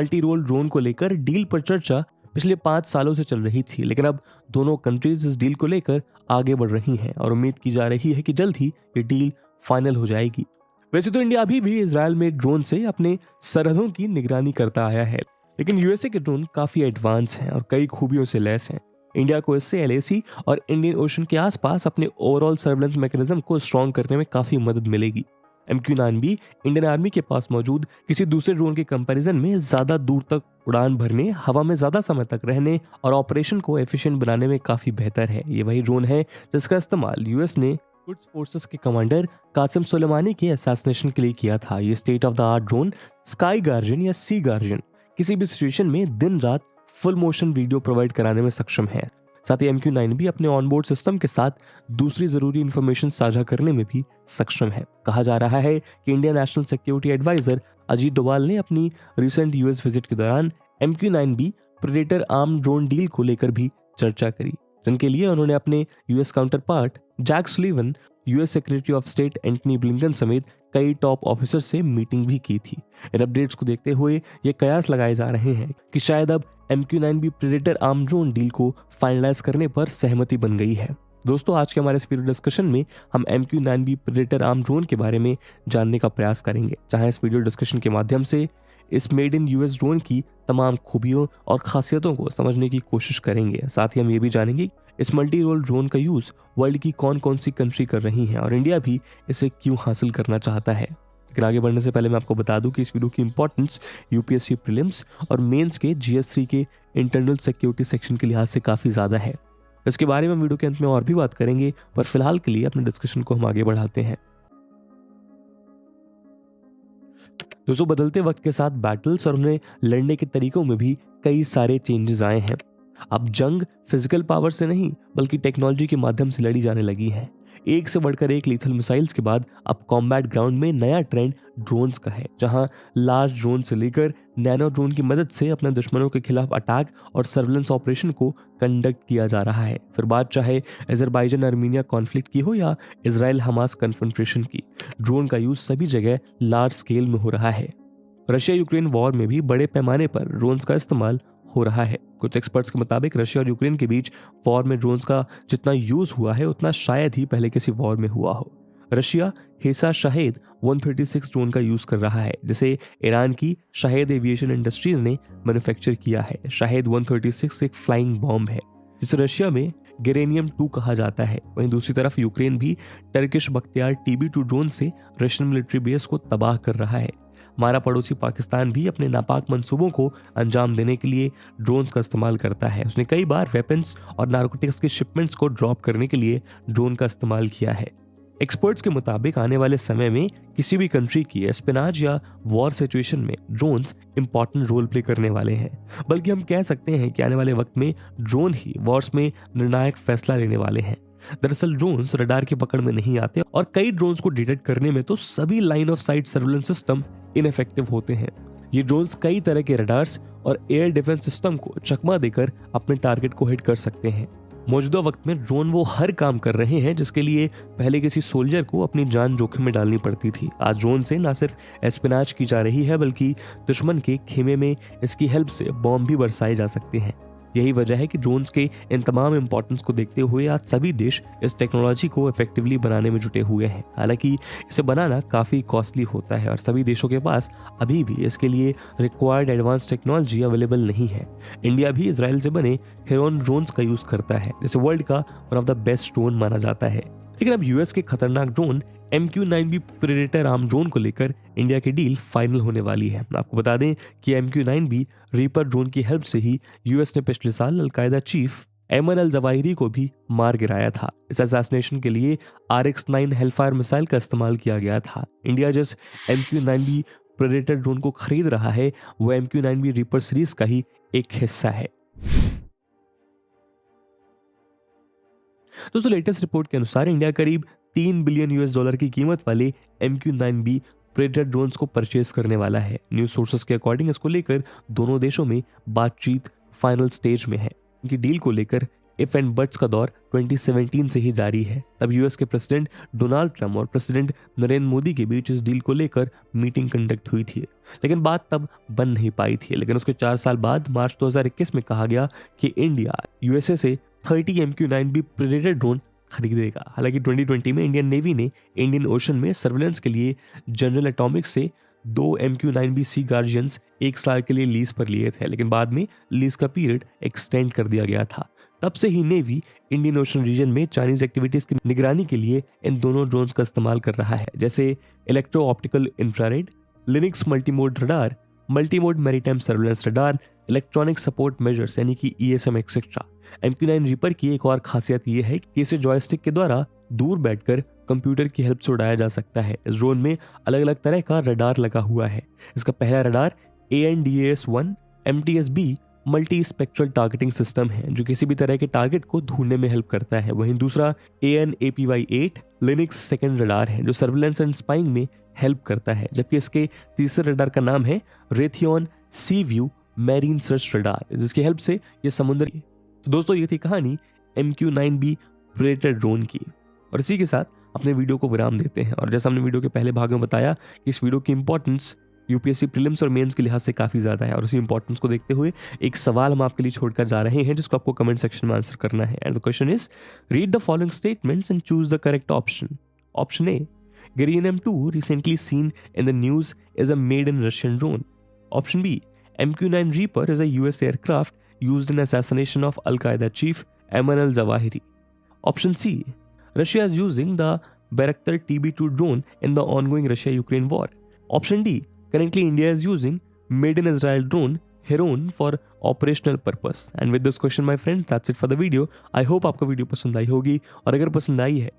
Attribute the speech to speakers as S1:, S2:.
S1: Multi role drone को लेकर deal पर चर्चा पिछले 5 सालों से चल रही थी, लेकिन अब दोनों कंट्रीज इस डील को लेकर आगे बढ़ रही हैं और उम्मीद की जा रही है कि जल्द ही ये डील फाइनल हो जाएगी। वैसे तो इंडिया अभी भी इजराइल में ड्रोन से अपने सरहदों की निगरानी करता आया है, लेकिन यूएसए के ड्रोन काफी एडवांस हैं और कई खूबियों से लैस हैं। इंडिया को इससे एलएसी और इंडियन ओशन के आसपास अपने ओवरऑल सर्वेलेंस मैकेनिज्म को स्ट्रॉन्ग करने में काफी मदद मिलेगी। MQ-9 भी इंडियन आर्मी के पास मौजूद किसी दूसरे ड्रोन के कंपैरिजन में ज्यादा दूर तक उड़ान भरने, हवा में ज्यादा समय तक रहने और ऑपरेशन को एफिशिएंट बनाने में काफी बेहतर है। ये वही ड्रोन है जिसका इस्तेमाल यूएस ने कुड्स फोर्सेस के कमांडर कासिम सुलेमानी के असैसिनेशन के लिए किया था। ये state of the art drone sky guardian या सी गार्जियन किसी भी सिचुएशन में दिन रात फुल मोशन वीडियो प्रोवाइड कराने में सक्षम है। साथ ही MQ-9 भी अपने ऑनबोर्ड सिस्टम के साथ दूसरी जरूरी इंफॉर्मेशन साझा करने में भी सक्षम है। कहा जा रहा है कि India national security adviser Ajit Doval ने अपनी रिसेंट यूएस विजिट के दौरान MQ-9B predator arm drone deal को लेकर भी चर्चा करी, जिनके लिए उन्होंने अपने US counterpart Jake Sullivan, US secretary of state Antony Blinken समेत कई टॉप ऑफिसर से मीटिंग भी की थी। इन अपडेट्स को देखते हुए ये कयास लगाए जा रहे हैं कि शायद अब MQ-9B predator arm drone deal को फाइनलाइज करने पर सहमति बन गई है। दोस्तों, आज के हमारे इस वीडियो डिस्कशन में हम MQ-9B प्रेडेटर आर्म ड्रोन के बारे में जानने का प्रयास करेंगे, जहां इस वीडियो डिस्कशन के माध्यम से इस मेड इन यूएस ड्रोन की तमाम खूबियों और खासियतों को समझने की कोशिश करेंगे। साथ ही हम ये भी जानेंगे इस मल्टी रोल ड्रोन का यूज वर्ल्ड की कौन कौन सी कंट्री कर रही हैं और इंडिया भी इसे क्यों हासिल करना चाहता है। लेकिन आगे बढ़ने से पहले मैं आपको बता दूं कि इस वीडियो की इंपॉर्टेंस यूपीएससी प्रीलिम्स और मेंस के GS3 के इंटरनल सिक्योरिटी सेक्शन के लिहाज से काफी ज्यादा है। इसके बारे में वीडियो के अंत में और भी बात करेंगे, पर फिलहाल के लिए अपने डिस्कशन को हम आगे बढ़ाते हैं। दोस्तों, बदलते वक्त के साथ बैटल्स और उन्हें लड़ने के तरीकों में भी कई सारे चेंजेस आए हैं। अब जंग फिजिकल पावर से नहीं बल्कि टेक्नोलॉजी के माध्यम से लड़ी जाने लगी है। एक से बढ़कर एक लीथल मिसाइल्स के बाद अब कॉम्बैट ग्राउंड में नया ट्रेंड ड्रोन्स का है, जहां लार्ज ड्रोन से लेकर नैनो ड्रोन की मदद से अपने दुश्मनों के खिलाफ अटैक और सर्वेलेंस ऑपरेशन को कंडक्ट किया जा रहा है। फिर बात चाहे अजरबैजान आर्मीनिया कॉन्फ्लिक्ट की हो या इजराइल हमास कन्फ्रंटेशन की, ड्रोन का यूज सभी जगह लार्ज स्केल में हो रहा है। रशिया यूक्रेन वॉर में भी बड़े पैमाने पर ड्रोन्स का इस्तेमाल हो रहा है। कुछ एक्सपर्ट्स के मुताबिक रशिया और यूक्रेन के बीच वॉर में ड्रोन्स का जितना यूज हुआ है उतना शायद ही पहले किसी वॉर में हुआ हो। रशिया हेसा शाहेद 136 ड्रोन का यूज कर रहा है, जिसे ईरान की शाहेद एविएशन इंडस्ट्रीज ने मैन्युफैक्चर किया है। शाहेद 136 एक फ्लाइंग बॉम्ब है जिसे रशिया में गेरेनियम 2 कहा जाता है। वहीं दूसरी तरफ यूक्रेन भी टर्किश बख्तियार TB2 ड्रोन से रशियन मिलिट्री बेस को तबाह कर रहा है। हमारा पड़ोसी पाकिस्तान भी अपने नापाक मंसूबों को अंजाम देने के लिए ड्रोन्स का इस्तेमाल करता है। उसने कई बार वेपन्स और नारकोटिक्स के शिपमेंट्स को ड्रॉप करने के लिए ड्रोन का इस्तेमाल किया है। एक्सपर्ट्स के मुताबिक आने वाले समय में किसी भी कंट्री की एस्पिनाज या वॉर सिचुएशन में ड्रोन्स इंपॉर्टेंट रोल प्ले करने वाले हैं। बल्कि हम कह सकते हैं कि आने वाले वक्त में ड्रोन ही वॉर्स में निर्णायक फैसला लेने वाले हैं। दरअसल ड्रोन्स रडार की पकड़ में नहीं आते और कई ड्रोन्स को डिटेक्ट करने में तो सभी line of site surveillance system ineffective होते हैं। ये ड्रोन्स कई तरह के रडार्स और एयर डिफेंस सिस्टम को चकमा देकर अपने टारगेट को हिट कर सकते हैं। मौजूदा वक्त में ड्रोन वो हर काम कर रहे हैं जिसके लिए पहले किसी सोल्जर को अपनी जान जोखिम में डालनी पड़ती थी। आज ड्रोन से न सिर्फ एस्पिनाज की जा रही है बल्कि दुश्मन के खेमे में इसकी हेल्प से बॉम्ब भी बरसाए जा सकते हैं। यही वजह है कि ड्रोन्स के इन तमाम इंपॉर्टेंस को देखते हुए आज सभी देश इस टेक्नोलॉजी को इफेक्टिवली बनाने में जुटे हुए हैं। हालांकि इसे बनाना काफ़ी कॉस्टली होता है और सभी देशों के पास अभी भी इसके लिए रिक्वायर्ड एडवांस टेक्नोलॉजी अवेलेबल नहीं है। इंडिया भी इजराइल से बने हेरोन ड्रोन्स का यूज़ करता है, जिसे वर्ल्ड का one of the best drone माना जाता है। लेकिन अब यूएस के खतरनाक drone MQ-9B predator arm drone को लेकर इंडिया की डील फाइनल होने वाली है। आपको बता दें कि MQ-9B रीपर ड्रोन की हेल्प से ही यूएस ने पिछले साल अलकायदा चीफ एमन अल जवाहिरी को भी मार गिराया था। इस असैसिनेशन के लिए RX-9 हेलफायर मिसाइल का इस्तेमाल किया गया था। इंडिया जिस MQ-9B प्रेडेटर ड्रोन को खरीद रहा है वो MQ-9B रीपर सीरीज का ही एक हिस्सा है। दोस्तों, लेटेस्ट रिपोर्ट के अनुसार इंडिया करीब $3 बिलियन की कीमत वाले MQ-9B प्रेडेटर ड्रोन्स को परचेज करने वाला है। न्यूज सोर्सेस के अकॉर्डिंग इसको लेकर दोनों देशों में बातचीत फाइनल स्टेज में है। इनकी डील को लेकर इफ एंड बट्स का दौर 2017 से ही जारी है। तब यूएस के प्रेसिडेंट डोनाल्ड ट्रंप और प्रेसिडेंट नरेंद्र मोदी के बीच इस डील को लेकर मीटिंग कंडक्ट हुई थी, लेकिन बात तब बन नहीं पाई थी। लेकिन उसके 4 साल बाद मार्च 2021 में कहा गया कि इंडिया यूएसए से 30 MQ-9B प्रेडेटर ड्रोन खरीदेगा। हालांकि 2020 में इंडियन नेवी ने इंडियन ओशन में सर्वेलेंस के लिए जनरल एटॉमिक्स से 2 MQ-9B सी गार्जियंस 1 साल के लिए लीज पर लिए थे, लेकिन बाद में लीज का पीरियड एक्सटेंड कर दिया गया था। तब से ही नेवी इंडियन ओशन रीजन में चाइनीज एक्टिविटीज की निगरानी के लिए इन दोनों ड्रोन्स का इस्तेमाल कर रहा है, जैसे electro optical infrared, Linux multimode radar, multimode maritime surveillance radar, electronic support measures यानी कि ESM एक्सेट्रा। MQ-9 रीपर की एक और खासियत यह है कि इसे जॉयस्टिक के द्वारा दूर बैठकर कंप्यूटर की हेल्प से उड़ाया जा सकता है। इस ड्रोन में अलग अलग तरह का रडार लगा हुआ है। इसका पहला radar ANDAS-1 MTS-B multi spectral targeting system है, जो किसी भी तरह के टारगेट को ढूंढने में हेल्प करता है। वहीं दूसरा AN/APY-8 लिनक्स सेकेंड रडार है, जो सर्वेलेंस एंड स्पाइंग में हेल्प करता है। जबकि इसके तीसरे रडार का नाम है रेथियन सी-व्यू मैरीन सर्च रडार, जिसकी हेल्प से ये समुद्री। तो दोस्तों, ये थी कहानी MQ-9B प्रेडेटर ड्रोन की, और इसी के साथ अपने वीडियो को विराम देते हैं। और जैसा हमने वीडियो के पहले भाग में बताया कि इस वीडियो की इंपॉर्टेंस यूपीएससी प्रीलिम्स और मेंस के लिहाज से काफ़ी ज़्यादा है, और उसी इंपॉर्टेंस को देखते हुए एक सवाल हम आपके लिए छोड़कर जा रहे हैं, जिसको आपको कमेंट सेक्शन में आंसर करना है। And the question is, read the following statements and choose the correct option. Option A, Girion M2 recently seen in the news is a made in Russian drone. Option B, MQ-9 Reaper is a US aircraft used in assassination of Al-Qaeda chief Ayman al-Zawahiri. Option C, Russia is using the Bayraktar TB2 drone in the ongoing Russia-Ukraine war. Option D, currently India is using made in Israel drone Heron for operational purpose. And with this question, my friends, that's it for the video. I hope आपको video पसंद आई होगी, और अगर पसंद आई है